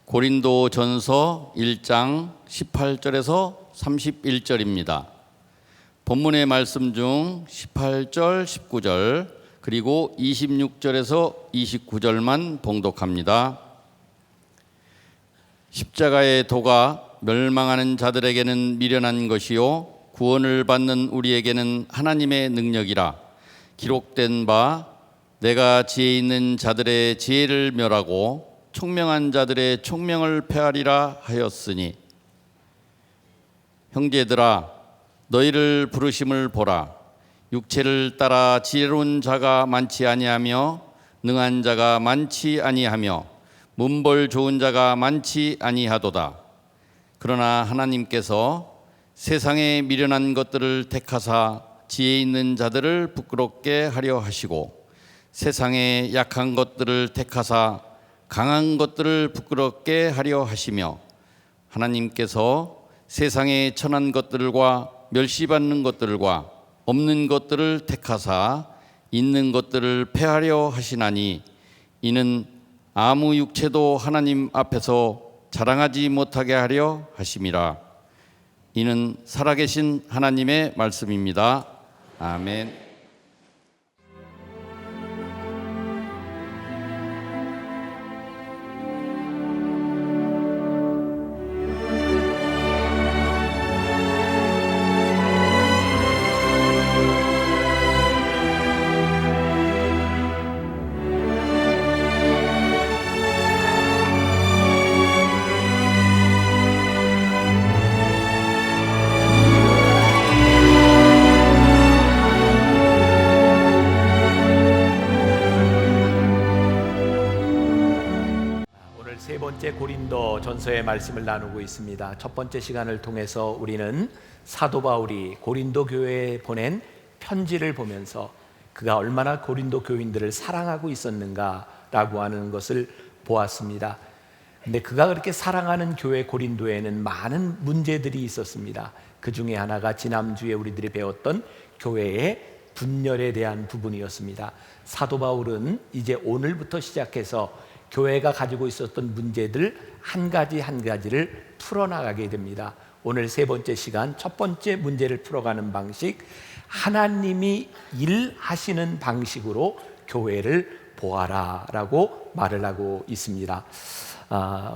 고린도전서 1장 18절에서 31절입니다. 본문의 말씀 중 18절, 19절 그리고 26절에서 29절만 봉독합니다. 십자가의 도가 멸망하는 자들에게는 미련한 것이요 구원을 받는 우리에게는 하나님의 능력이라. 기록된 바 내가 지혜 있는 자들의 지혜를 멸하고 총명한 자들의 총명을 폐하리라 하였으니, 형제들아 너희를 부르심을 보라. 육체를 따라 지혜로운 자가 많지 아니하며 능한 자가 많지 아니하며 문벌 좋은 자가 많지 아니하도다. 그러나 하나님께서 세상에 미련한 것들을 택하사 지혜 있는 자들을 부끄럽게 하려 하시고, 세상에 약한 것들을 택하사 강한 것들을 부끄럽게 하려 하시며, 하나님께서 세상에 천한 것들과 멸시받는 것들과 없는 것들을 택하사 있는 것들을 폐하려 하시나니, 이는 아무 육체도 하나님 앞에서 자랑하지 못하게 하려 하심이라. 이는 살아계신 하나님의 말씀입니다. 아멘. 세 번째 고린도 전서의 말씀을 나누고 있습니다. 첫 번째 시간을 통해서 우리는 사도 바울이 고린도 교회에 보낸 편지를 보면서 그가 얼마나 고린도 교인들을 사랑하고 있었는가라고 하는 것을 보았습니다. 근데 그가 그렇게 사랑하는 교회 고린도에는 많은 문제들이 있었습니다. 그 중에 하나가 지난주에 우리들이 배웠던 교회의 분열에 대한 부분이었습니다. 사도 바울은 이제 오늘부터 시작해서 교회가 가지고 있었던 문제들 한 가지 한 가지를 풀어나가게 됩니다. 오늘 세 번째 시간 첫 번째 문제를 풀어가는 방식, 하나님이 일하시는 방식으로 교회를 보아라 라고 말을 하고 있습니다.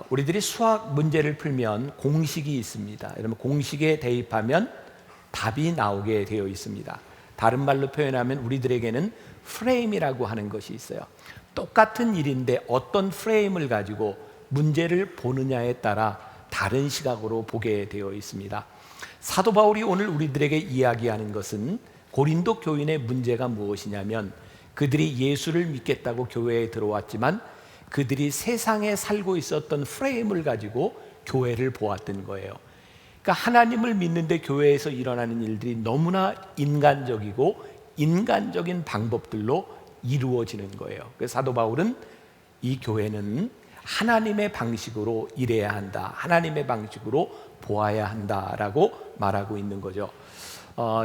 우리들이 수학 문제를 풀면 공식이 있습니다. 여러분, 공식에 대입하면 답이 나오게 되어 있습니다. 다른 말로 표현하면 우리들에게는 프레임이라고 하는 것이 있어요. 똑같은 일인데 어떤 프레임을 가지고 문제를 보느냐에 따라 다른 시각으로 보게 되어 있습니다. 사도 바울이 오늘 우리들에게 이야기하는 것은 고린도 교인의 문제가 무엇이냐면, 그들이 예수를 믿겠다고 교회에 들어왔지만 그들이 세상에 살고 있었던 프레임을 가지고 교회를 보았던 거예요. 그러니까 하나님을 믿는데 교회에서 일어나는 일들이 너무나 인간적이고 인간적인 방법들로 이루어지는 거예요. 그래서 사도 바울은 이 교회는 하나님의 방식으로 일해야 한다, 하나님의 방식으로 보아야 한다라고 말하고 있는 거죠.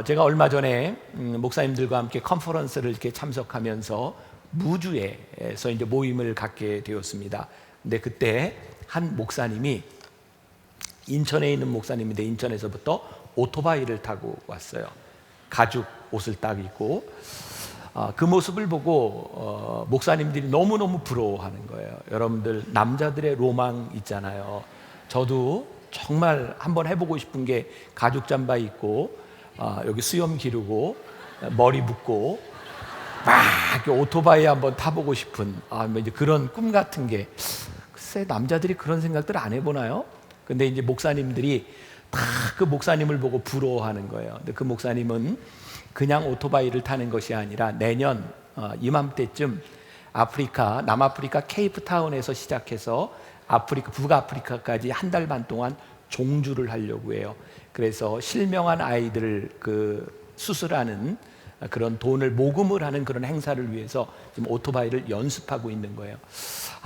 제가 얼마 전에 목사님들과 함께 컨퍼런스를 이렇게 참석하면서 무주에서 이제 모임을 갖게 되었습니다. 근데 그때 한 목사님이, 인천에 있는 목사님인데 인천에서부터 오토바이를 타고 왔어요. 가죽 옷을 딱 입고. 그 모습을 보고 목사님들이 너무너무 부러워하는 거예요. 여러분들, 남자들의 로망 있잖아요. 저도 정말 한번 해보고 싶은 게 가죽 잠바 입고 여기 수염 기르고 머리 붓고 막 오토바이 한번 타보고 싶은 이제 그런 꿈 같은 게, 글쎄 남자들이 그런 생각들 안 해보나요? 근데 이제 목사님들이 다 그 목사님을 보고 부러워하는 거예요. 근데 그 목사님은 그냥 오토바이를 타는 것이 아니라 내년 이맘때쯤 아프리카, 남아프리카 케이프타운에서 시작해서 아프리카, 북아프리카까지 한 달 반 동안 종주를 하려고 해요. 그래서 실명한 아이들을 수술하는 그런 돈을 모금을 하는 그런 행사를 위해서 지금 오토바이를 연습하고 있는 거예요.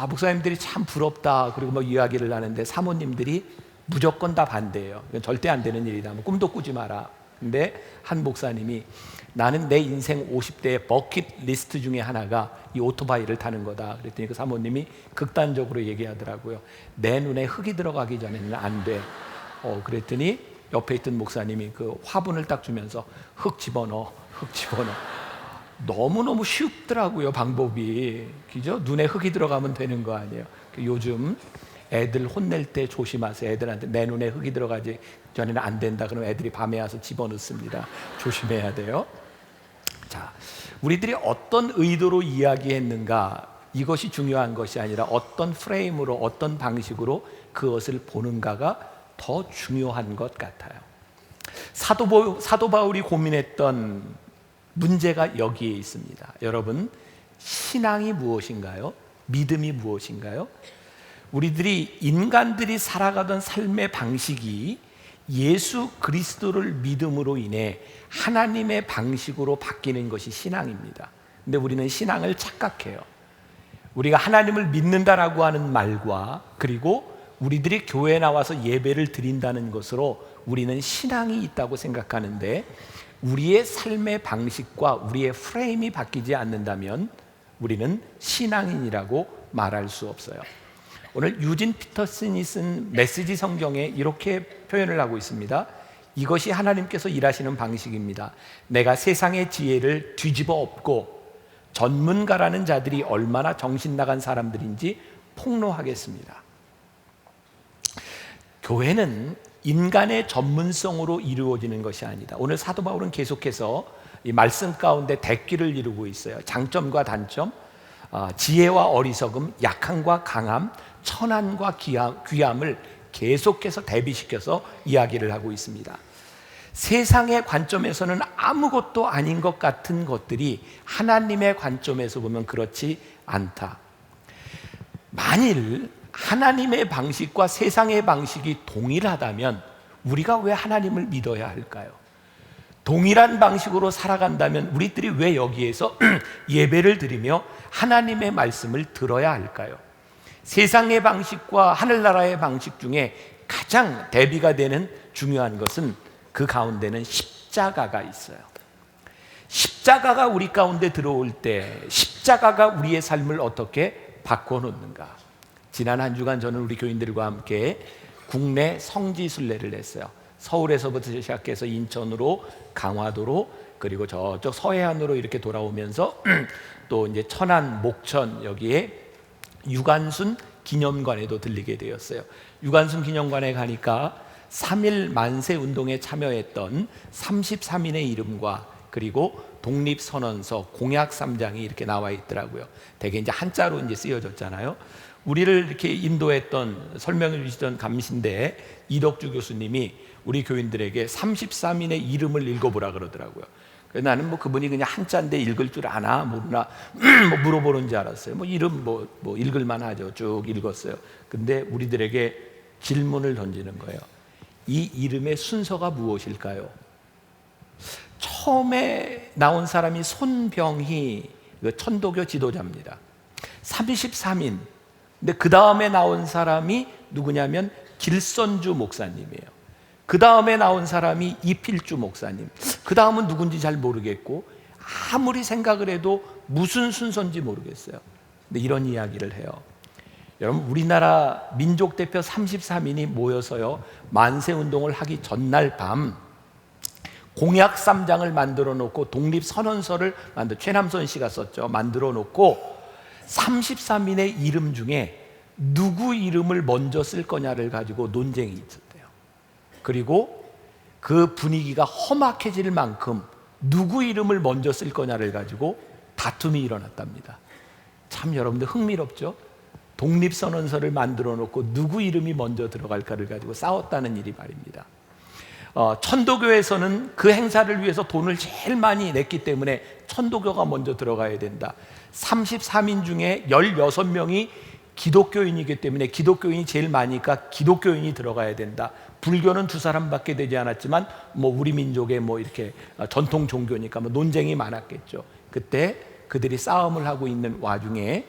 목사님들이 참 부럽다. 그리고 뭐 이야기를 하는데 사모님들이 무조건 다 반대해요. 이건 절대 안 되는 일이다. 뭐 꿈도 꾸지 마라. 근데 한 목사님이, 나는 내 인생 50대의 버킷 리스트 중에 하나가 이 오토바이를 타는 거다. 그랬더니 그 사모님이 극단적으로 얘기하더라고요. 내 눈에 흙이 들어가기 전에는 안 돼. 그랬더니 옆에 있던 목사님이 그 화분을 딱 주면서 흙 집어넣어, 흙 집어넣어. 너무너무 쉽더라고요, 방법이. 그죠? 눈에 흙이 들어가면 되는 거 아니에요. 요즘 애들 혼낼 때 조심하세요. 애들한테 내 눈에 흙이 들어가지 전에는 안 된다 그러면 애들이 밤에 와서 집어넣습니다. 조심해야 돼요. 자, 우리들이 어떤 의도로 이야기했는가, 이것이 중요한 것이 아니라 어떤 프레임으로, 어떤 방식으로 그것을 보는가가 더 중요한 것 같아요. 사도 바울이 고민했던 문제가 여기에 있습니다. 여러분, 신앙이 무엇인가요? 믿음이 무엇인가요? 우리들이 인간들이 살아가던 삶의 방식이 예수 그리스도를 믿음으로 인해 하나님의 방식으로 바뀌는 것이 신앙입니다. 근데 우리는 신앙을 착각해요. 우리가 하나님을 믿는다라고 하는 말과 그리고 우리들이 교회에 나와서 예배를 드린다는 것으로 우리는 신앙이 있다고 생각하는데, 우리의 삶의 방식과 우리의 프레임이 바뀌지 않는다면 우리는 신앙인이라고 말할 수 없어요. 오늘 유진 피터슨이 쓴 메시지 성경에 이렇게 표현을 하고 있습니다. 이것이 하나님께서 일하시는 방식입니다. 내가 세상의 지혜를 뒤집어 엎고 전문가라는 자들이 얼마나 정신 나간 사람들인지 폭로하겠습니다. 교회는 인간의 전문성으로 이루어지는 것이 아니다. 오늘 사도 바울은 계속해서 이 말씀 가운데 대끼를 이루고 있어요. 장점과 단점, 지혜와 어리석음, 약함과 강함, 천한과 귀함을 계속해서 대비시켜서 이야기를 하고 있습니다. 세상의 관점에서는 아무것도 아닌 것 같은 것들이 하나님의 관점에서 보면 그렇지 않다. 만일 하나님의 방식과 세상의 방식이 동일하다면 우리가 왜 하나님을 믿어야 할까요? 동일한 방식으로 살아간다면 우리들이 왜 여기에서 예배를 드리며 하나님의 말씀을 들어야 할까요? 세상의 방식과 하늘나라의 방식 중에 가장 대비가 되는 중요한 것은 그 가운데는 십자가가 있어요. 십자가가 우리 가운데 들어올 때 십자가가 우리의 삶을 어떻게 바꿔놓는가. 지난 한 주간 저는 우리 교인들과 함께 국내 성지 순례를 했어요. 서울에서부터 시작해서 인천으로, 강화도로, 그리고 저쪽 서해안으로 이렇게 돌아오면서 또 이제 천안, 목천 여기에 유관순 기념관에도 들리게 되었어요. 유관순 기념관에 가니까 3.1 만세 운동에 참여했던 33인의 이름과 그리고 독립선언서, 공약 3장이 이렇게 나와 있더라고요. 대개 이제 한자로 이제 쓰여졌잖아요. 우리를 이렇게 인도했던, 설명해 주시던 감신대 이덕주 교수님이 우리 교인들에게 33인의 이름을 읽어보라 그러더라고요. 그래서 나는 뭐 그분이 그냥 한자인데 읽을 줄 아나 모르나 뭐 물어보는 줄 알았어요. 뭐 이름 뭐 읽을만 하죠. 쭉 읽었어요. 근데 우리들에게 질문을 던지는 거예요. 이 이름의 순서가 무엇일까요? 처음에 나온 사람이 손병희, 천도교 지도자입니다. 33인. 근데 그 다음에 나온 사람이 누구냐면 길선주 목사님이에요. 그 다음에 나온 사람이 이필주 목사님. 그 다음은 누군지 잘 모르겠고 아무리 생각을 해도 무슨 순서인지 모르겠어요. 근데 이런 이야기를 해요. 여러분, 우리나라 민족 대표 33인이 모여서요 만세운동을 하기 전날 밤 공약 3장을 만들어 놓고 독립선언서를 최남선 씨가 썼죠. 만들어 놓고 33인의 이름 중에 누구 이름을 먼저 쓸 거냐를 가지고 논쟁이 있었대요. 그리고 그 분위기가 험악해질 만큼 누구 이름을 먼저 쓸 거냐를 가지고 다툼이 일어났답니다. 참 여러분들 흥미롭죠? 독립선언서를 만들어 놓고 누구 이름이 먼저 들어갈까를 가지고 싸웠다는 일이 말입니다. 천도교에서는 그 행사를 위해서 돈을 제일 많이 냈기 때문에 천도교가 먼저 들어가야 된다. 33인 중에 16명이 기독교인이기 때문에 기독교인이 제일 많으니까 기독교인이 들어가야 된다. 불교는 2사람밖에 되지 않았지만 뭐 우리 민족의 뭐 이렇게 전통 종교니까 뭐 논쟁이 많았겠죠. 그때 그들이 싸움을 하고 있는 와중에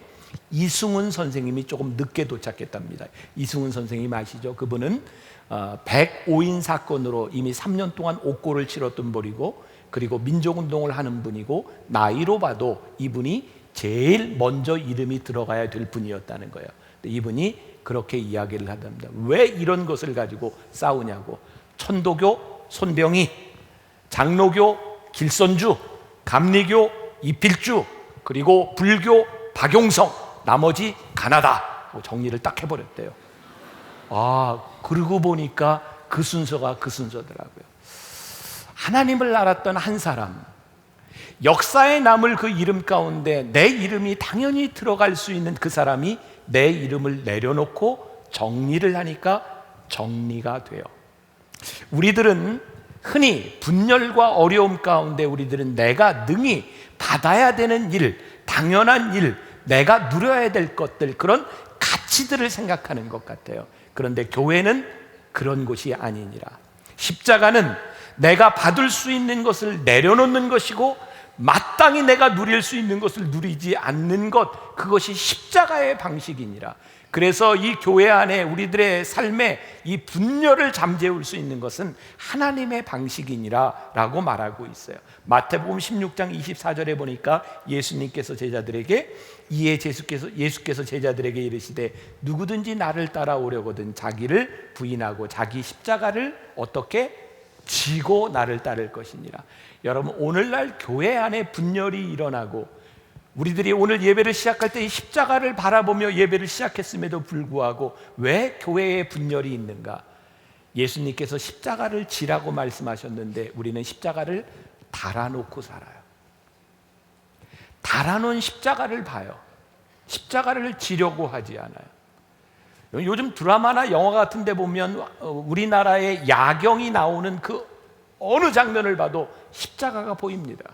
이승훈 선생님이 조금 늦게 도착했답니다. 이승훈 선생님 아시죠? 그분은 105인 사건으로 이미 3년 동안 옥고를 치렀던 분이고 그리고 민족운동을 하는 분이고 나이로 봐도 이분이 제일 먼저 이름이 들어가야 될 분이었다는 거예요. 이분이 그렇게 이야기를 하답니다. 왜 이런 것을 가지고 싸우냐고. 천도교 손병희, 장로교 길선주, 감리교 이필주, 그리고 불교 박용성, 나머지 가나다, 정리를 딱 해버렸대요. 그러고 보니까 그 순서가 그 순서더라고요. 하나님을 알았던 한 사람, 역사에 남을 그 이름 가운데 내 이름이 당연히 들어갈 수 있는 그 사람이 내 이름을 내려놓고 정리를 하니까 정리가 돼요. 우리들은 흔히 분열과 어려움 가운데 우리들은 내가 능히 받아야 되는 일, 당연한 일, 내가 누려야 될 것들, 그런 가치들을 생각하는 것 같아요. 그런데 교회는 그런 곳이 아니니라. 십자가는 내가 받을 수 있는 것을 내려놓는 것이고 마땅히 내가 누릴 수 있는 것을 누리지 않는 것, 그것이 십자가의 방식이니라. 그래서 이 교회 안에 우리들의 삶에 이 분열을 잠재울 수 있는 것은 하나님의 방식이니라 라고 말하고 있어요. 마태복음 16장 24절에 보니까 예수님께서 제자들에게 이에 예수께서 제자들에게 이르시되 누구든지 나를 따라오려거든 자기를 부인하고 자기 십자가를 어떻게 지고 나를 따를 것이니라. 여러분, 오늘날 교회 안에 분열이 일어나고 우리들이 오늘 예배를 시작할 때 이 십자가를 바라보며 예배를 시작했음에도 불구하고 왜 교회에 분열이 있는가? 예수님께서 십자가를 지라고 말씀하셨는데 우리는 십자가를 달아놓고 살아요. 달아놓은 십자가를 봐요. 십자가를 지려고 하지 않아요. 요즘 드라마나 영화 같은 데 보면 우리나라의 야경이 나오는 그 어느 장면을 봐도 십자가가 보입니다.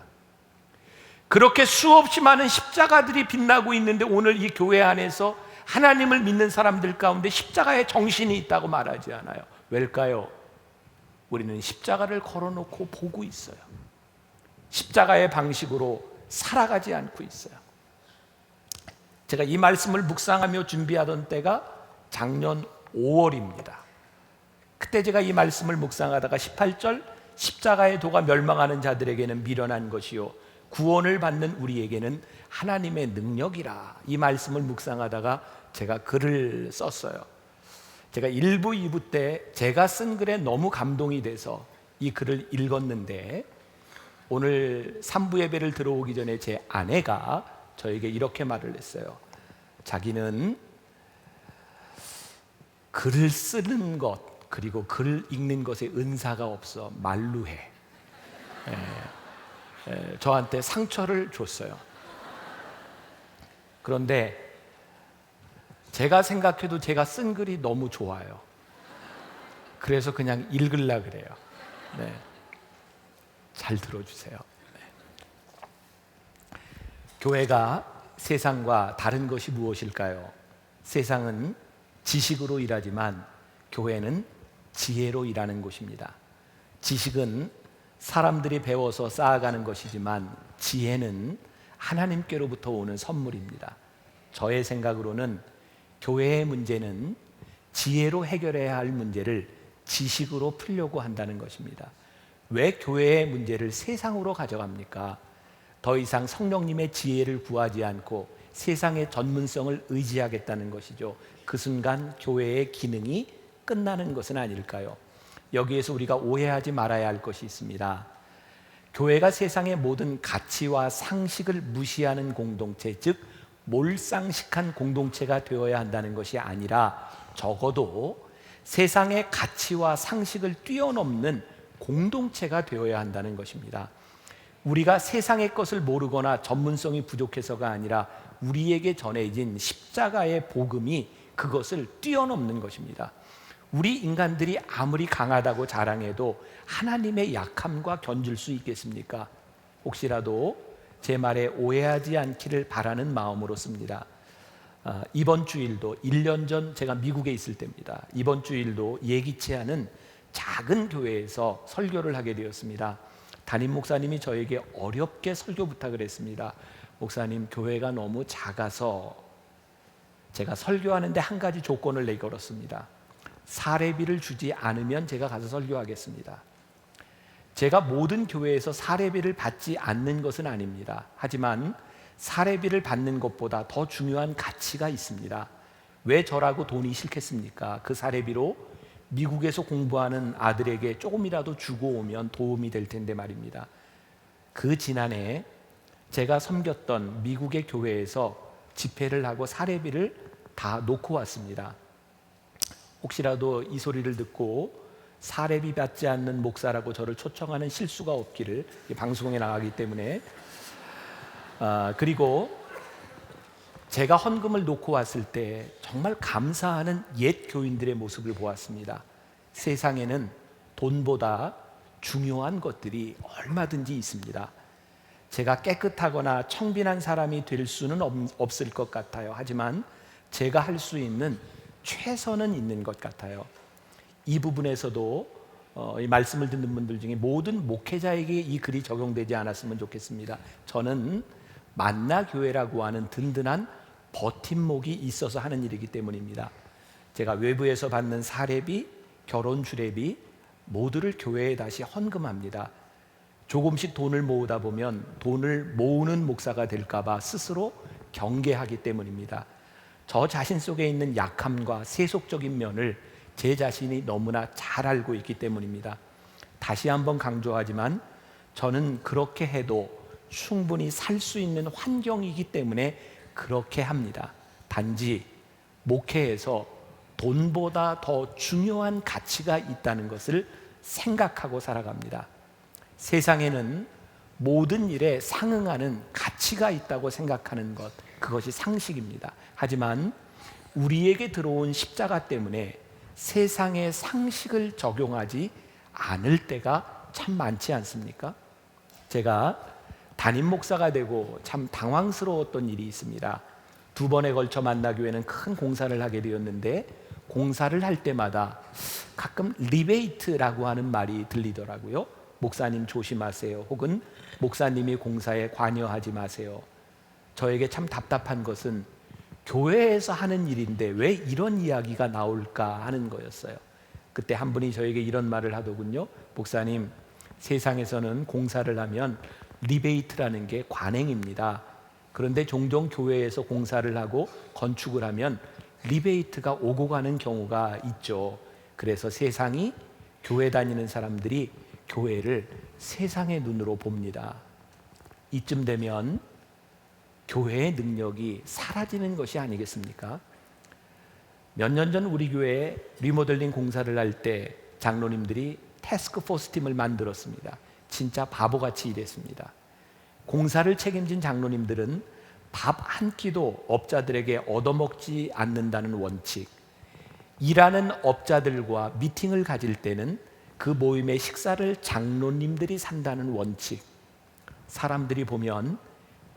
그렇게 수없이 많은 십자가들이 빛나고 있는데 오늘 이 교회 안에서 하나님을 믿는 사람들 가운데 십자가의 정신이 있다고 말하지 않아요. 왜일까요? 우리는 십자가를 걸어놓고 보고 있어요. 십자가의 방식으로 살아가지 않고 있어요. 제가 이 말씀을 묵상하며 준비하던 때가 작년 5월입니다. 그때 제가 이 말씀을 묵상하다가 18절, 십자가의 도가 멸망하는 자들에게는 미련한 것이요 구원을 받는 우리에게는 하나님의 능력이라, 이 말씀을 묵상하다가 제가 글을 썼어요. 제가 1부, 2부 때 제가 쓴 글에 너무 감동이 돼서 이 글을 읽었는데 오늘 3부 예배를 들어오기 전에 제 아내가 저에게 이렇게 말을 했어요. 자기는 글을 쓰는 것 그리고 글 읽는 것에 은사가 없어 말로 해. 저한테 상처를 줬어요. 그런데 제가 생각해도 제가 쓴 글이 너무 좋아요. 그래서 그냥 읽으려 그래요. 네. 잘 들어주세요. 네. 교회가 세상과 다른 것이 무엇일까요? 세상은 지식으로 일하지만 교회는 지혜로 일하는 곳입니다. 지식은 사람들이 배워서 쌓아가는 것이지만 지혜는 하나님께로부터 오는 선물입니다. 저의 생각으로는 교회의 문제는 지혜로 해결해야 할 문제를 지식으로 풀려고 한다는 것입니다. 왜 교회의 문제를 세상으로 가져갑니까? 더 이상 성령님의 지혜를 구하지 않고 세상의 전문성을 의지하겠다는 것이죠. 그 순간 교회의 기능이 끝나는 것은 아닐까요? 여기에서 우리가 오해하지 말아야 할 것이 있습니다. 교회가 세상의 모든 가치와 상식을 무시하는 공동체, 즉 몰상식한 공동체가 되어야 한다는 것이 아니라 적어도 세상의 가치와 상식을 뛰어넘는 공동체가 되어야 한다는 것입니다. 우리가 세상의 것을 모르거나 전문성이 부족해서가 아니라 우리에게 전해진 십자가의 복음이 그것을 뛰어넘는 것입니다. 우리 인간들이 아무리 강하다고 자랑해도 하나님의 약함과 견줄 수 있겠습니까? 혹시라도 제 말에 오해하지 않기를 바라는 마음으로 씁니다. 이번 주일도 1년 전 제가 미국에 있을 때입니다. 이번 주일도 예기치 않은 작은 교회에서 설교를 하게 되었습니다. 담임 목사님이 저에게 어렵게 설교 부탁을 했습니다. 목사님, 교회가 너무 작아서 제가 설교하는데 한 가지 조건을 내걸었습니다. 사례비를 주지 않으면 제가 가서 설교하겠습니다. 제가 모든 교회에서 사례비를 받지 않는 것은 아닙니다. 하지만 사례비를 받는 것보다 더 중요한 가치가 있습니다. 왜 저라고 돈이 싫겠습니까? 그 사례비로 미국에서 공부하는 아들에게 조금이라도 주고 오면 도움이 될 텐데 말입니다. 그 지난해 제가 섬겼던 미국의 교회에서 집회를 하고 사례비를 다 놓고 왔습니다. 혹시라도 이 소리를 듣고 사례비 받지 않는 목사라고 저를 초청하는 실수가 없기를, 방송에 나가기 때문에. 그리고 제가 헌금을 놓고 왔을 때 정말 감사하는 옛 교인들의 모습을 보았습니다. 세상에는 돈보다 중요한 것들이 얼마든지 있습니다. 제가 깨끗하거나 청빈한 사람이 될 수는 없을 것 같아요. 하지만 제가 할 수 있는 최선은 있는 것 같아요. 이 부분에서도 이 말씀을 듣는 분들 중에 모든 목회자에게 이 글이 적용되지 않았으면 좋겠습니다. 저는 만나교회라고 하는 든든한 버팀목이 있어서 하는 일이기 때문입니다. 제가 외부에서 받는 사례비, 결혼 주례비 모두를 교회에 다시 헌금합니다. 조금씩 돈을 모으다 보면 돈을 모으는 목사가 될까 봐 스스로 경계하기 때문입니다. 저 자신 속에 있는 약함과 세속적인 면을 제 자신이 너무나 잘 알고 있기 때문입니다. 다시 한번 강조하지만 저는 그렇게 해도 충분히 살 수 있는 환경이기 때문에 그렇게 합니다. 단지 목회에서 돈보다 더 중요한 가치가 있다는 것을 생각하고 살아갑니다. 세상에는 모든 일에 상응하는 가치가 있다고 생각하는 것, 그것이 상식입니다. 하지만 우리에게 들어온 십자가 때문에 세상의 상식을 적용하지 않을 때가 참 많지 않습니까? 제가 담임 목사가 되고 참 당황스러웠던 일이 있습니다. 2번에 걸쳐 만나교회는 큰 공사를 하게 되었는데, 공사를 할 때마다 가끔 리베이트라고 하는 말이 들리더라고요. 목사님 조심하세요, 혹은 목사님이 공사에 관여하지 마세요. 저에게 참 답답한 것은 교회에서 하는 일인데 왜 이런 이야기가 나올까 하는 거였어요. 그때 한 분이 저에게 이런 말을 하더군요. 목사님, 세상에서는 공사를 하면 리베이트라는 게 관행입니다. 그런데 종종 교회에서 공사를 하고 건축을 하면 리베이트가 오고 가는 경우가 있죠. 그래서 세상이, 교회 다니는 사람들이 교회를 세상의 눈으로 봅니다. 이쯤 되면 교회의 능력이 사라지는 것이 아니겠습니까? 몇 년 전 우리 교회에 리모델링 공사를 할 때 장로님들이 태스크포스 팀을 만들었습니다. 진짜 바보같이 일했습니다. 공사를 책임진 장로님들은 밥 한 끼도 업자들에게 얻어먹지 않는다는 원칙, 일하는 업자들과 미팅을 가질 때는 그 모임의 식사를 장로님들이 산다는 원칙, 사람들이 보면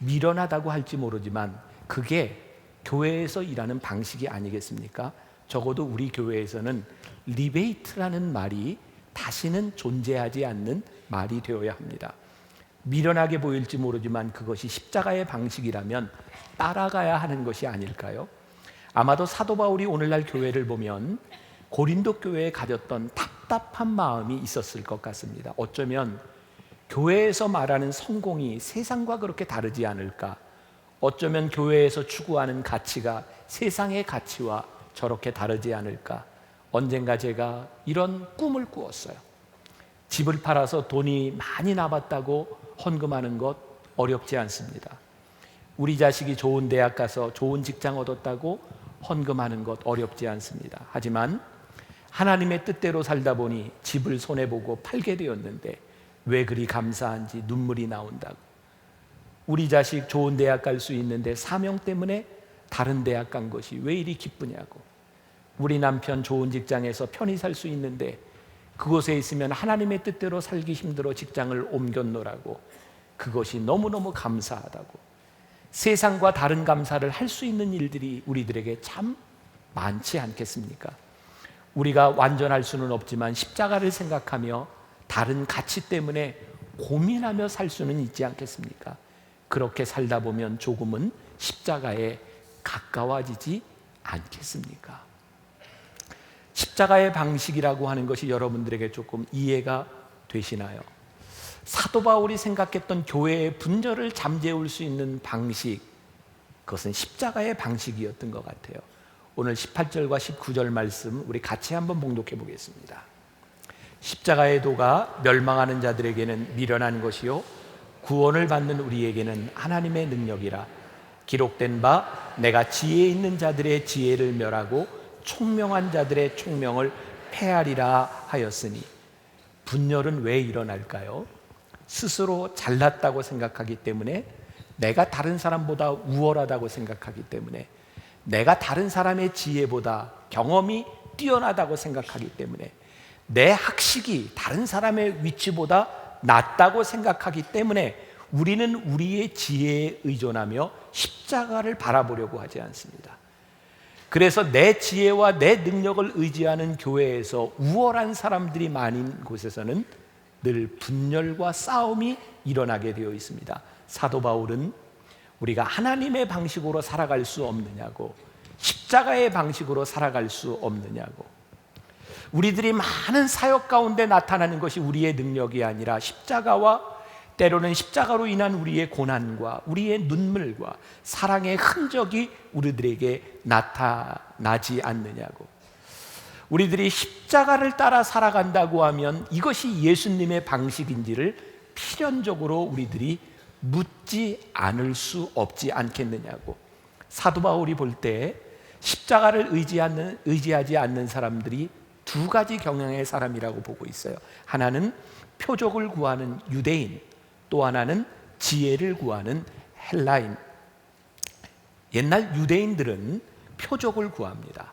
미련하다고 할지 모르지만 그게 교회에서 일하는 방식이 아니겠습니까? 적어도 우리 교회에서는 리베이트라는 말이 다시는 존재하지 않는 말이 되어야 합니다. 미련하게 보일지 모르지만 그것이 십자가의 방식이라면 따라가야 하는 것이 아닐까요? 아마도 사도 바울이 오늘날 교회를 보면 고린도 교회에 가졌던 답답한 마음이 있었을 것 같습니다. 어쩌면 교회에서 말하는 성공이 세상과 그렇게 다르지 않을까? 어쩌면 교회에서 추구하는 가치가 세상의 가치와 저렇게 다르지 않을까? 언젠가 제가 이런 꿈을 꾸었어요. 집을 팔아서 돈이 많이 남았다고 헌금하는 것 어렵지 않습니다. 우리 자식이 좋은 대학 가서 좋은 직장 얻었다고 헌금하는 것 어렵지 않습니다. 하지만 하나님의 뜻대로 살다 보니 집을 손해보고 팔게 되었는데 왜 그리 감사한지 눈물이 나온다고. 우리 자식 좋은 대학 갈 수 있는데 사명 때문에 다른 대학 간 것이 왜 이리 기쁘냐고. 우리 남편 좋은 직장에서 편히 살 수 있는데 그곳에 있으면 하나님의 뜻대로 살기 힘들어 직장을 옮겼노라고. 그것이 너무너무 감사하다고. 세상과 다른 감사를 할 수 있는 일들이 우리들에게 참 많지 않겠습니까? 우리가 완전할 수는 없지만 십자가를 생각하며 다른 가치 때문에 고민하며 살 수는 있지 않겠습니까? 그렇게 살다 보면 조금은 십자가에 가까워지지 않겠습니까? 십자가의 방식이라고 하는 것이 여러분들에게 조금 이해가 되시나요? 사도 바울이 생각했던 교회의 분열을 잠재울 수 있는 방식, 그것은 십자가의 방식이었던 것 같아요. 오늘 18절과 19절 말씀 우리 같이 한번 봉독해 보겠습니다. 십자가의 도가 멸망하는 자들에게는 미련한 것이요 구원을 받는 우리에게는 하나님의 능력이라. 기록된 바 내가 지혜 있는 자들의 지혜를 멸하고 총명한 자들의 총명을 폐하리라 하였으니. 분열은 왜 일어날까요? 스스로 잘났다고 생각하기 때문에, 내가 다른 사람보다 우월하다고 생각하기 때문에, 내가 다른 사람의 지혜보다 경험이 뛰어나다고 생각하기 때문에, 내 학식이 다른 사람의 위치보다 낫다고 생각하기 때문에 우리는 우리의 지혜에 의존하며 십자가를 바라보려고 하지 않습니다. 그래서 내 지혜와 내 능력을 의지하는 교회에서 우월한 사람들이 많은 곳에서는 늘 분열과 싸움이 일어나게 되어 있습니다. 사도 바울은 우리가 하나님의 방식으로 살아갈 수 없느냐고, 십자가의 방식으로 살아갈 수 없느냐고. 우리들이 많은 사역 가운데 나타나는 것이 우리의 능력이 아니라 십자가와, 때로는 십자가로 인한 우리의 고난과 우리의 눈물과 사랑의 흔적이 우리들에게 나타나지 않느냐고. 우리들이 십자가를 따라 살아간다고 하면 이것이 예수님의 방식인지를 필연적으로 우리들이 묻지 않을 수 없지 않겠느냐고. 사도 바울이 볼 때 십자가를 의지하지 않는 사람들이 두 가지 경향의 사람이라고 보고 있어요. 하나는 표적을 구하는 유대인, 또 하나는 지혜를 구하는 헬라인. 옛날 유대인들은 표적을 구합니다.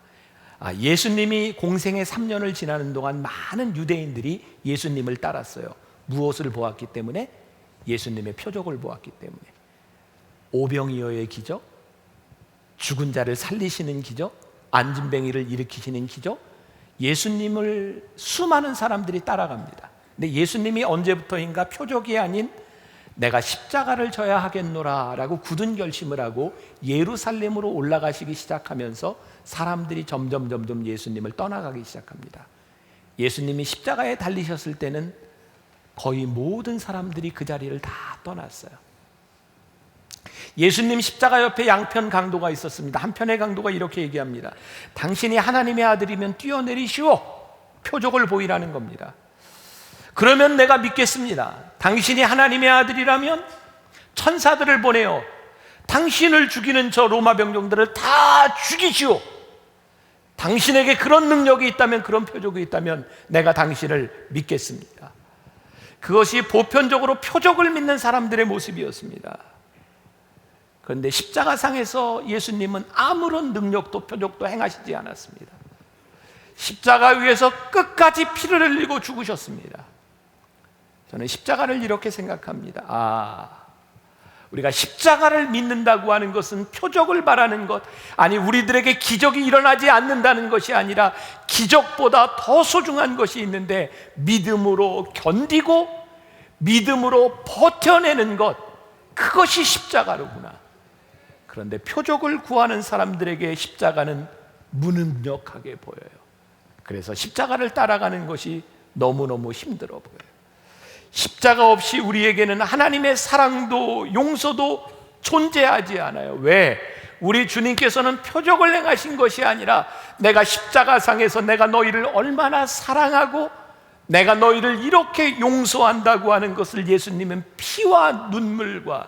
예수님이 공생의 3년을 지나는 동안 많은 유대인들이 예수님을 따랐어요. 무엇을 보았기 때문에? 예수님의 표적을 보았기 때문에. 오병이어의 기적, 죽은 자를 살리시는 기적, 안진뱅이를 일으키시는 기적, 예수님을 수많은 사람들이 따라갑니다. 근데 예수님이 언제부터인가 표적이 아닌 내가 십자가를 져야 하겠노라 라고 굳은 결심을 하고 예루살렘으로 올라가시기 시작하면서 사람들이 점점 예수님을 떠나가기 시작합니다. 예수님이 십자가에 달리셨을 때는 거의 모든 사람들이 그 자리를 다 떠났어요. 예수님 십자가 옆에 양편 강도가 있었습니다. 한편의 강도가 이렇게 얘기합니다. 당신이 하나님의 아들이면 뛰어내리시오. 표적을 보이라는 겁니다. 그러면 내가 믿겠습니다. 당신이 하나님의 아들이라면 천사들을 보내어 당신을 죽이는 저 로마 병정들을 다 죽이시오. 당신에게 그런 능력이 있다면, 그런 표적이 있다면 내가 당신을 믿겠습니다. 그것이 보편적으로 표적을 믿는 사람들의 모습이었습니다. 그런데 십자가상에서 예수님은 아무런 능력도 표적도 행하시지 않았습니다. 십자가 위에서 끝까지 피를 흘리고 죽으셨습니다. 저는 십자가를 이렇게 생각합니다. 우리가 십자가를 믿는다고 하는 것은 표적을 바라는 것, 아니 우리들에게 기적이 일어나지 않는다는 것이 아니라 기적보다 더 소중한 것이 있는데, 믿음으로 견디고 믿음으로 버텨내는 것, 그것이 십자가로구나. 그런데 표적을 구하는 사람들에게 십자가는 무능력하게 보여요. 그래서 십자가를 따라가는 것이 너무너무 힘들어 보여요. 십자가 없이 우리에게는 하나님의 사랑도 용서도 존재하지 않아요. 왜? 우리 주님께서는 표적을 행하신 것이 아니라 내가 십자가상에서 내가 너희를 얼마나 사랑하고 내가 너희를 이렇게 용서한다고 하는 것을 예수님은 피와 눈물과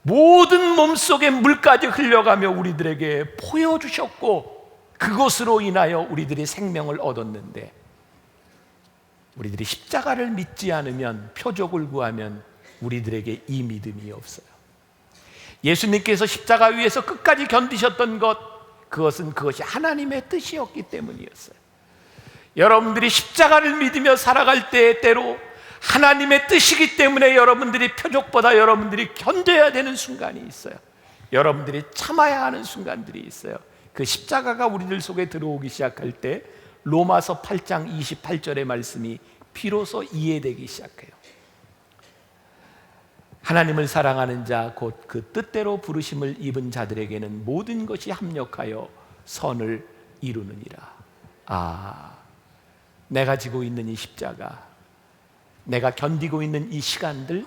모든 몸속에 물까지 흘려가며 우리들에게 보여주셨고, 그것으로 인하여 우리들이 생명을 얻었는데, 우리들이 십자가를 믿지 않으면, 표적을 구하면 우리들에게 이 믿음이 없어요. 예수님께서 십자가 위에서 끝까지 견디셨던 것, 그것이 하나님의 뜻이었기 때문이었어요. 여러분들이 십자가를 믿으며 살아갈 때 때로 하나님의 뜻이기 때문에 여러분들이 표적보다 여러분들이 견뎌야 되는 순간이 있어요. 여러분들이 참아야 하는 순간들이 있어요. 그 십자가가 우리들 속에 들어오기 시작할 때 로마서 8장 28절의 말씀이 비로소 이해되기 시작해요. 하나님을 사랑하는 자 곧 그 뜻대로 부르심을 입은 자들에게는 모든 것이 합력하여 선을 이루느니라. 내가 지고 있는 이 십자가, 내가 견디고 있는 이 시간들,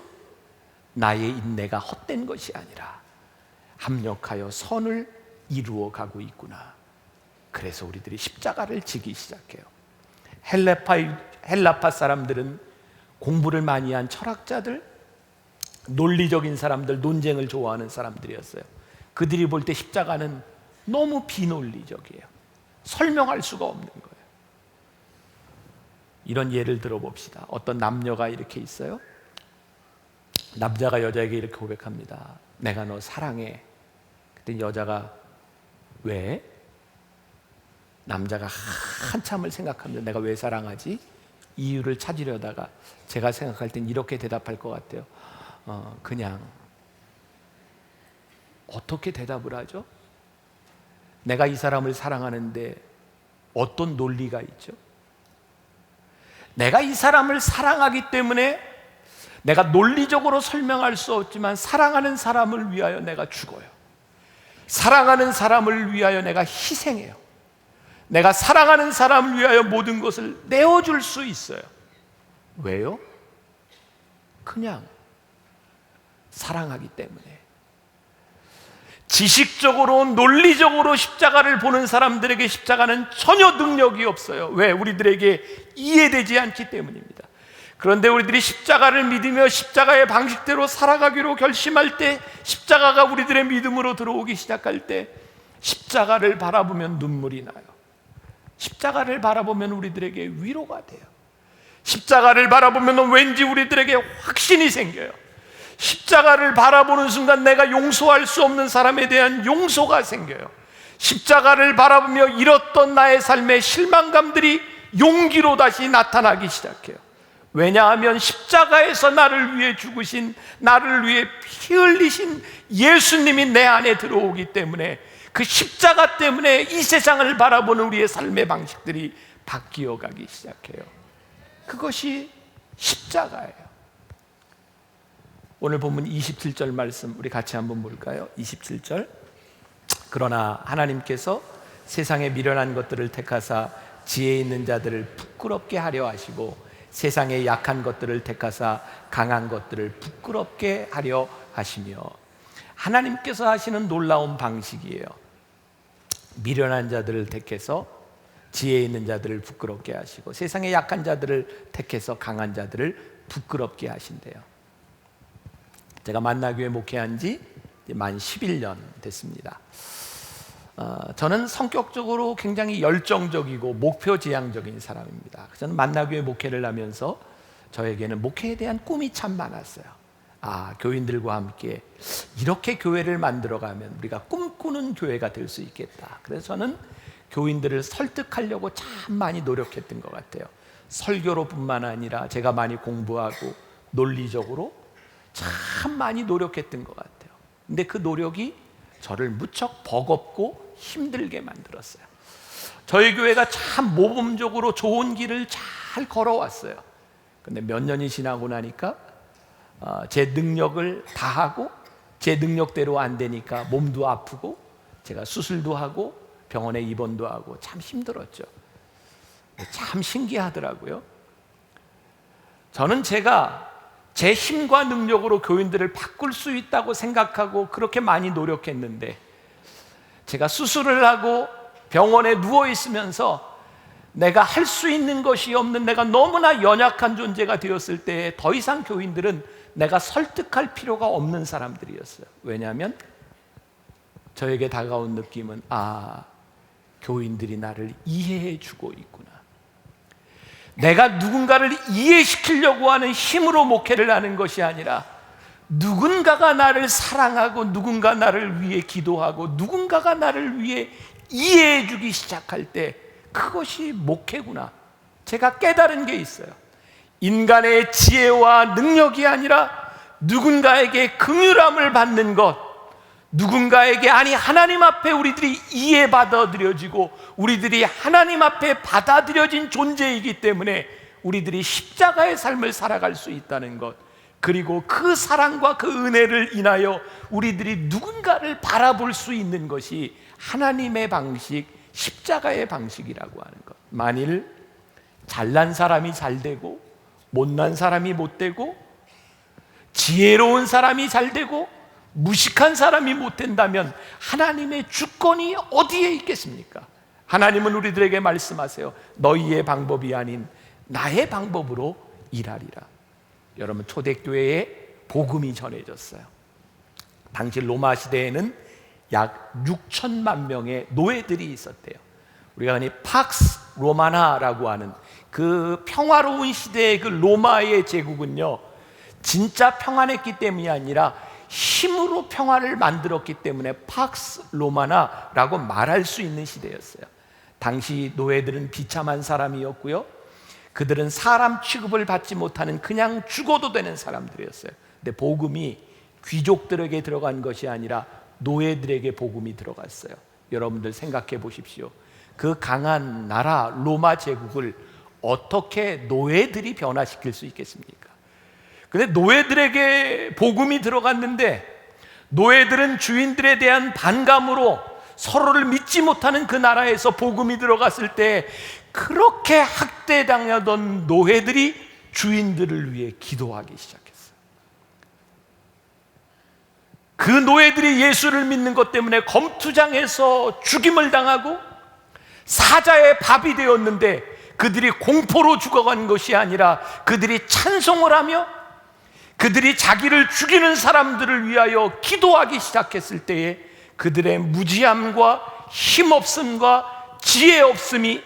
나의 인내가 헛된 것이 아니라 합력하여 선을 이루어 가고 있구나. 그래서 우리들이 십자가를 지기 시작해요. 헬라파 사람들은 공부를 많이 한 철학자들, 논리적인 사람들, 논쟁을 좋아하는 사람들이었어요. 그들이 볼 때 십자가는 너무 비논리적이에요. 설명할 수가 없는 거예요. 이런 예를 들어봅시다. 어떤 남녀가 이렇게 있어요. 남자가 여자에게 이렇게 고백합니다. 내가 너 사랑해. 그때 여자가 왜? 남자가 한참을 생각합니다. 내가 왜 사랑하지? 이유를 찾으려다가 제가 생각할 땐 이렇게 대답할 것 같아요. 그냥. 어떻게 대답을 하죠? 내가 이 사람을 사랑하는데 어떤 논리가 있죠? 내가 이 사람을 사랑하기 때문에 내가 논리적으로 설명할 수 없지만 사랑하는 사람을 위하여 내가 죽어요. 사랑하는 사람을 위하여 내가 희생해요. 내가 사랑하는 사람을 위하여 모든 것을 내어줄 수 있어요. 왜요? 그냥 사랑하기 때문에. 지식적으로 논리적으로 십자가를 보는 사람들에게 십자가는 전혀 능력이 없어요. 왜? 우리들에게 이해되지 않기 때문입니다. 그런데 우리들이 십자가를 믿으며 십자가의 방식대로 살아가기로 결심할 때, 십자가가 우리들의 믿음으로 들어오기 시작할 때 십자가를 바라보면 눈물이 나요. 십자가를 바라보면 우리들에게 위로가 돼요. 십자가를 바라보면 왠지 우리들에게 확신이 생겨요. 십자가를 바라보는 순간 내가 용서할 수 없는 사람에 대한 용서가 생겨요. 십자가를 바라보며 잃었던 나의 삶의 실망감들이 용기로 다시 나타나기 시작해요. 왜냐하면 십자가에서 나를 위해 죽으신, 나를 위해 피 흘리신 예수님이 내 안에 들어오기 때문에, 그 십자가 때문에 이 세상을 바라보는 우리의 삶의 방식들이 바뀌어 가기 시작해요. 그것이 십자가예요. 오늘 본문 27절 말씀 우리 같이 한번 볼까요? 27절. 그러나 하나님께서 세상에 미련한 것들을 택하사 지혜 있는 자들을 부끄럽게 하려 하시고, 세상에 약한 것들을 택하사 강한 것들을 부끄럽게 하려 하시며. 하나님께서 하시는 놀라운 방식이에요. 미련한 자들을 택해서 지혜 있는 자들을 부끄럽게 하시고, 세상에 약한 자들을 택해서 강한 자들을 부끄럽게 하신대요. 제가 만나교회 목회한 지 만 11년 됐습니다. 저는 성격적으로 굉장히 열정적이고 목표지향적인 사람입니다. 저는 만나교회 목회를 하면서 저에게는 목회에 대한 꿈이 참 많았어요. 교인들과 함께 이렇게 교회를 만들어가면 우리가 꿈꾸는 교회가 될 수 있겠다. 그래서 저는 교인들을 설득하려고 참 많이 노력했던 것 같아요. 설교로뿐만 아니라 제가 많이 공부하고 논리적으로 참 많이 노력했던 것 같아요. 근데 그 노력이 저를 무척 버겁고 힘들게 만들었어요. 저희 교회가 참 모범적으로 좋은 길을 잘 걸어왔어요. 근데 몇 년이 지나고 나니까 제 능력을 다하고 제 능력대로 안 되니까 몸도 아프고 제가 수술도 하고 병원에 입원도 하고 참 힘들었죠. 참 신기하더라고요. 저는 제가 제 힘과 능력으로 교인들을 바꿀 수 있다고 생각하고 그렇게 많이 노력했는데, 제가 수술을 하고 병원에 누워 있으면서 내가 할 수 있는 것이 없는, 내가 너무나 연약한 존재가 되었을 때 더 이상 교인들은 내가 설득할 필요가 없는 사람들이었어요. 왜냐하면 저에게 다가온 느낌은 교인들이 나를 이해해 주고 있구나. 내가 누군가를 이해시키려고 하는 힘으로 목회를 하는 것이 아니라, 누군가가 나를 사랑하고 누군가 나를 위해 기도하고 누군가가 나를 위해 이해해 주기 시작할 때 그것이 목회구나. 제가 깨달은 게 있어요. 인간의 지혜와 능력이 아니라 누군가에게 긍휼함을 받는 것, 누군가에게, 하나님 앞에 우리들이 이해받아들여지고 우리들이 하나님 앞에 받아들여진 존재이기 때문에 우리들이 십자가의 삶을 살아갈 수 있다는 것, 그리고 그 사랑과 그 은혜를 인하여 우리들이 누군가를 바라볼 수 있는 것이 하나님의 방식, 십자가의 방식이라고 하는 것. 만일 잘난 사람이 잘 되고 못난 사람이 못 되고, 지혜로운 사람이 잘 되고, 무식한 사람이 못 된다면 하나님의 주권이 어디에 있겠습니까? 하나님은 우리들에게 말씀하세요. 너희의 방법이 아닌 나의 방법으로 일하리라. 여러분, 초대교회에 복음이 전해졌어요. 당시 로마 시대에는 약 6천만 명의 노예들이 있었대요. 우리가 흔히 팍스 로마나라고 하는 그 평화로운 시대의 그 로마의 제국은요, 진짜 평안했기 때문이 아니라 힘으로 평화를 만들었기 때문에 팍스 로마나라고 말할 수 있는 시대였어요. 당시 노예들은 비참한 사람이었고요, 그들은 사람 취급을 받지 못하는 그냥 죽어도 되는 사람들이었어요. 근데 복음이 귀족들에게 들어간 것이 아니라 노예들에게 복음이 들어갔어요. 여러분들 생각해 보십시오. 그 강한 나라 로마 제국을 어떻게 노예들이 변화시킬 수 있겠습니까? 근데 노예들에게 복음이 들어갔는데, 노예들은 주인들에 대한 반감으로 서로를 믿지 못하는 그 나라에서 복음이 들어갔을 때 그렇게 학대당하던 노예들이 주인들을 위해 기도하기 시작했어요. 그 노예들이 예수를 믿는 것 때문에 검투장에서 죽임을 당하고 사자의 밥이 되었는데, 그들이 공포로 죽어간 것이 아니라 그들이 찬송을 하며 그들이 자기를 죽이는 사람들을 위하여 기도하기 시작했을 때에 그들의 무지함과 힘없음과 지혜 없음이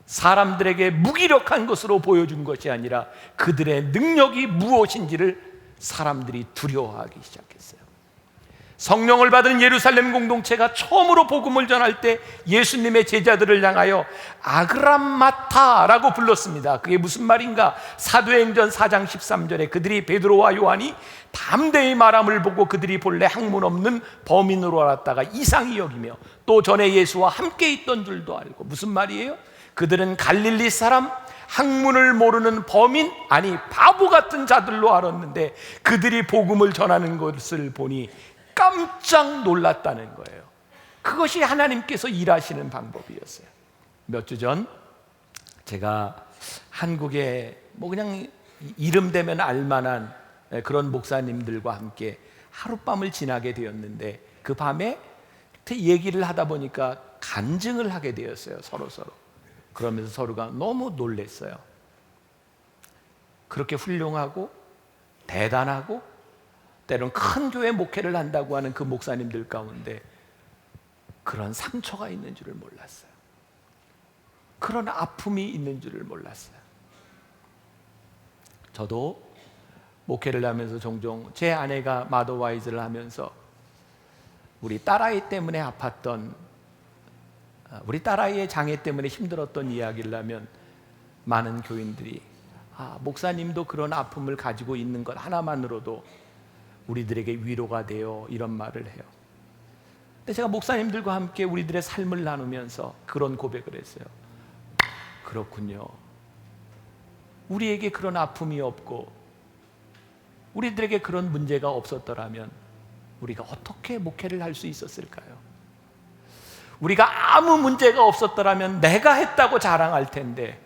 사람들에게 무기력한 것으로 보여준 것이 아니라 그들의 능력이 무엇인지를 사람들이 두려워하기 시작했어요. 성령을 받은 예루살렘 공동체가 처음으로 복음을 전할 때 예수님의 제자들을 향하여 아그람마타라고 불렀습니다. 그게 무슨 말인가? 사도행전 4장 13절에 그들이 베드로와 요한이 담대히 말함을 보고 그들이 본래 학문 없는 범인으로 알았다가 이상히 여기며 또 전에 예수와 함께 있던 줄도 알고. 무슨 말이에요? 그들은 갈릴리 사람, 학문을 모르는 범인, 아니 바보 같은 자들로 알았는데 그들이 복음을 전하는 것을 보니 깜짝 놀랐다는 거예요. 그것이 하나님께서 일하시는 방법이었어요. 몇 주 전 제가 한국에 그냥 이름 되면 알만한 그런 목사님들과 함께 하룻밤을 지나게 되었는데, 그 밤에 얘기를 하다 보니까 간증을 하게 되었어요. 서로. 그러면서 서로가 너무 놀랐어요. 그렇게 훌륭하고 대단하고 때론 큰 교회 목회를 한다고 하는 그 목사님들 가운데 그런 상처가 있는 줄을 몰랐어요. 그런 아픔이 있는 줄을 몰랐어요. 저도 목회를 하면서 종종 제 아내가 마더와이즈를 하면서 우리 딸아이 때문에 아팠던, 우리 딸아이의 장애 때문에 힘들었던 이야기를 하면 많은 교인들이 목사님도 그런 아픔을 가지고 있는 것 하나만으로도 우리들에게 위로가 돼요, 이런 말을 해요. 근데 제가 목사님들과 함께 우리들의 삶을 나누면서 그런 고백을 했어요. 그렇군요. 우리에게 그런 아픔이 없고 우리들에게 그런 문제가 없었더라면 우리가 어떻게 목회를 할 수 있었을까요? 우리가 아무 문제가 없었더라면 내가 했다고 자랑할 텐데,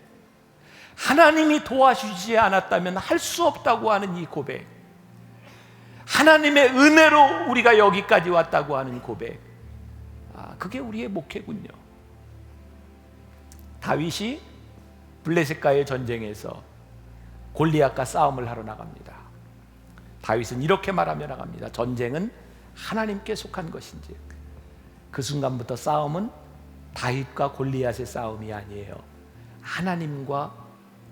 하나님이 도와주지 않았다면 할 수 없다고 하는 이 고백, 하나님의 은혜로 우리가 여기까지 왔다고 하는 고백, 그게 우리의 목회군요. 다윗이 블레셋과의 전쟁에서 골리앗과 싸움을 하러 나갑니다. 다윗은 이렇게 말하며 나갑니다. 전쟁은 하나님께 속한 것인지. 그 순간부터 싸움은 다윗과 골리앗의 싸움이 아니에요. 하나님과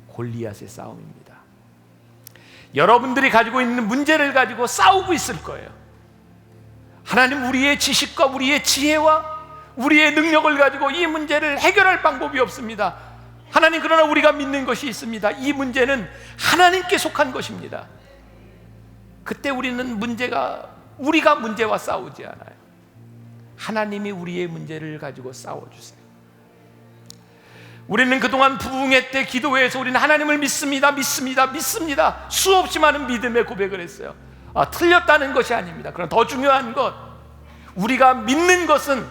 골리앗의 싸움입니다. 여러분들이 가지고 있는 문제를 가지고 싸우고 있을 거예요. 하나님, 우리의 지식과 우리의 지혜와 우리의 능력을 가지고 이 문제를 해결할 방법이 없습니다. 하나님, 그러나 우리가 믿는 것이 있습니다. 이 문제는 하나님께 속한 것입니다. 그때 우리는 우리가 문제와 싸우지 않아요. 하나님이 우리의 문제를 가지고 싸워주세요. 우리는 그동안 부흥회 때 기도회에서 우리는 하나님을 믿습니다. 수없이 많은 믿음의 고백을 했어요. 틀렸다는 것이 아닙니다. 그러나 더 중요한 것, 우리가 믿는 것은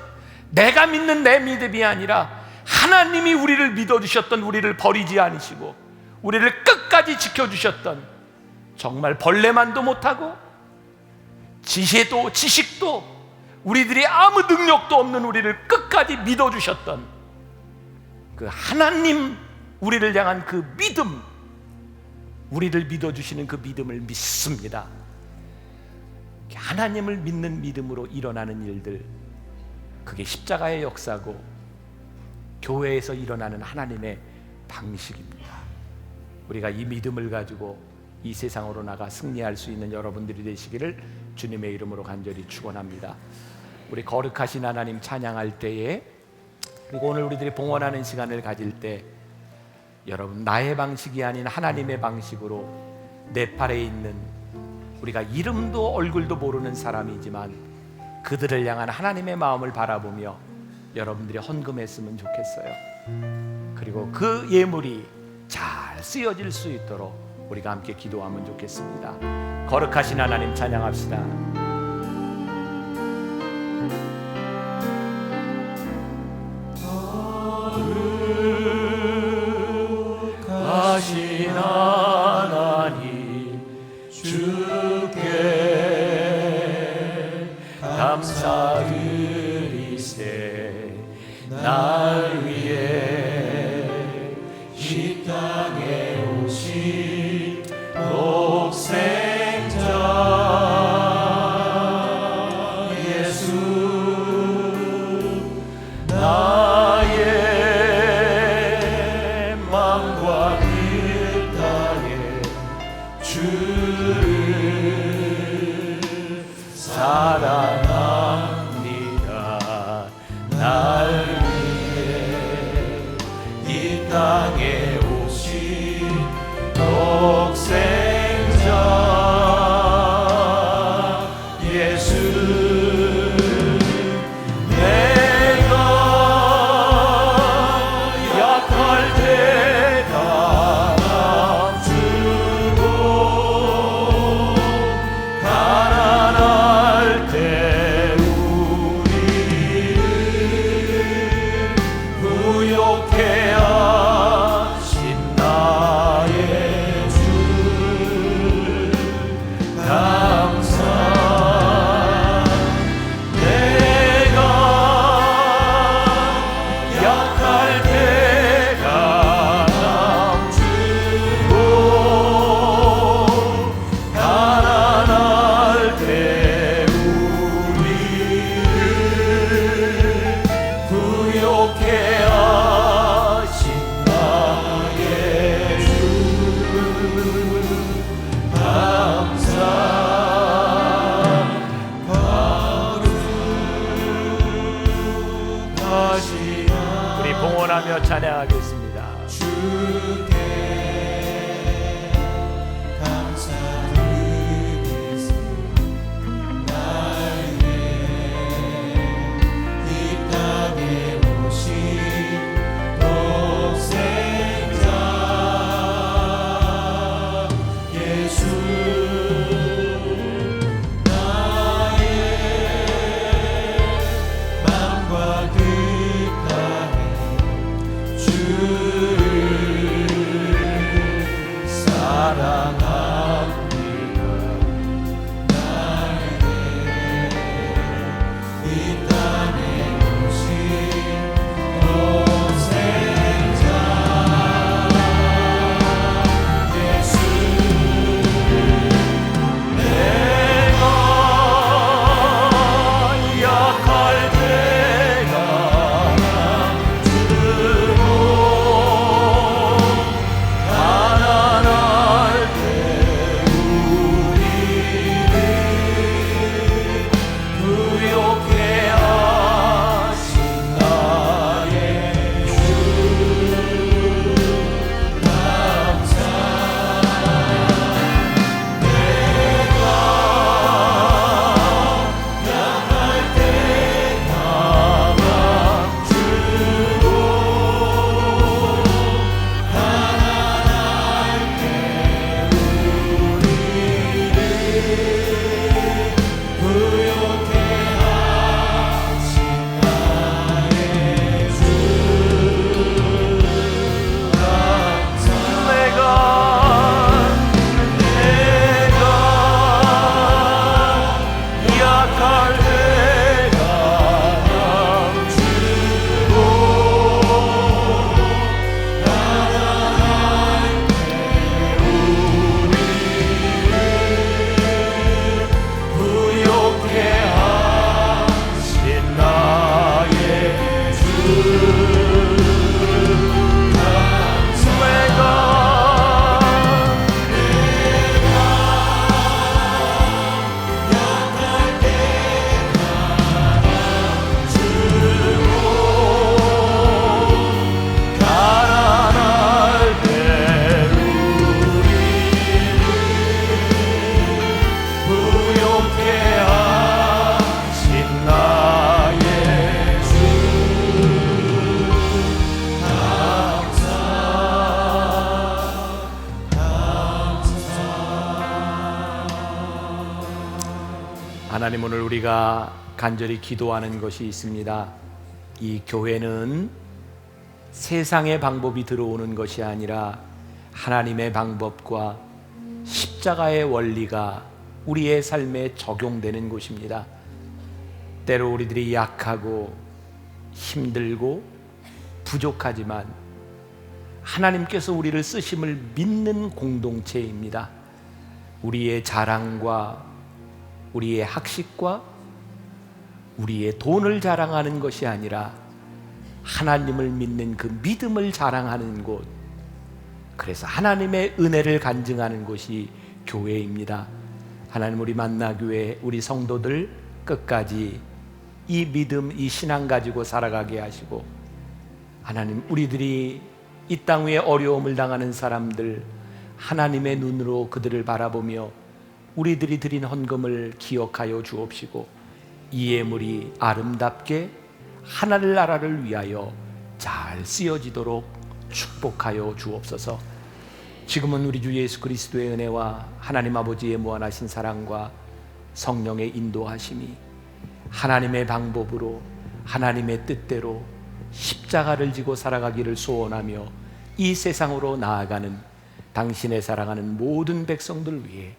내가 믿는 내 믿음이 아니라 하나님이 우리를 믿어주셨던, 우리를 버리지 않으시고 우리를 끝까지 끝까지 지켜주셨던, 정말 벌레만도 못하고 지식도 우리들이 아무 능력도 없는 우리를 끝까지 믿어주셨던 그 하나님, 우리를 향한 그 믿음, 우리를 믿어주시는 그 믿음을 믿습니다. 하나님을 믿는 믿음으로 일어나는 일들, 그게 십자가의 역사고 교회에서 일어나는 하나님의 방식입니다. 우리가 이 믿음을 가지고 이 세상으로 나가 승리할 수 있는 여러분들이 되시기를 주님의 이름으로 간절히 축원합니다. 우리 거룩하신 하나님 찬양할 때에, 그리고 오늘 우리들이 봉헌하는 시간을 가질 때, 여러분, 나의 방식이 아닌 하나님의 방식으로 네팔에 있는 우리가 이름도 얼굴도 모르는 사람이지만 그들을 향한 하나님의 마음을 바라보며 여러분들이 헌금했으면 좋겠어요. 그리고 그 예물이 잘 쓰여질 수 있도록 우리가 함께 기도하면 좋겠습니다. 거룩하신 하나님 찬양합시다. 거룩하신 하나님, 주께 감사드리세. 날 위해 이 땅에 오신 독생자 예수, 나의 마음과 그 땅에 주를 사랑합니다. 날 위해 이 땅에 오신 독생자 예수, 내가 약할 때 감추고 가난할 때 우리를 부욕해 하신 나의 주, 감사. 내가 약할 때 감추고 가난할 때 우리를 부욕해 하신 나의 주, 감사. 거룩하신 우리 봉헌하며 찬양하겠습니다. 주께 감사드리세. 날 위해 이 땅에 오신 독생자 예수, 나의 마음과 그 땅에 주를 하나님, 오늘 우리가 간절히 기도하는 것이 있습니다. 이 교회는 세상의 방법이 들어오는 것이 아니라 하나님의 방법과 십자가의 원리가 우리의 삶에 적용되는 곳입니다. 때로 우리들이 약하고 힘들고 부족하지만 하나님께서 우리를 쓰심을 믿는 공동체입니다. 우리의 자랑과 우리의 학식과 우리의 돈을 자랑하는 것이 아니라 하나님을 믿는 그 믿음을 자랑하는 곳, 그래서 하나님의 은혜를 간증하는 곳이 교회입니다. 하나님, 우리 만나교회 우리 성도들 끝까지 이 믿음, 이 신앙 가지고 살아가게 하시고, 하나님, 우리들이 이 땅 위에 어려움을 당하는 사람들 하나님의 눈으로 그들을 바라보며 우리들이 드린 헌금을 기억하여 주옵시고, 이 예물이 아름답게 하나님 나라를 위하여 잘 쓰여지도록 축복하여 주옵소서. 지금은 우리 주 예수 그리스도의 은혜와 하나님 아버지의 무한하신 사랑과 성령의 인도하심이 하나님의 방법으로 하나님의 뜻대로 십자가를 지고 살아가기를 소원하며 이 세상으로 나아가는 당신의 사랑하는 모든 백성들 위해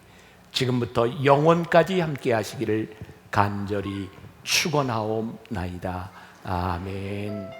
지금부터 영원까지 함께 하시기를 간절히 축원하옵나이다. 아멘.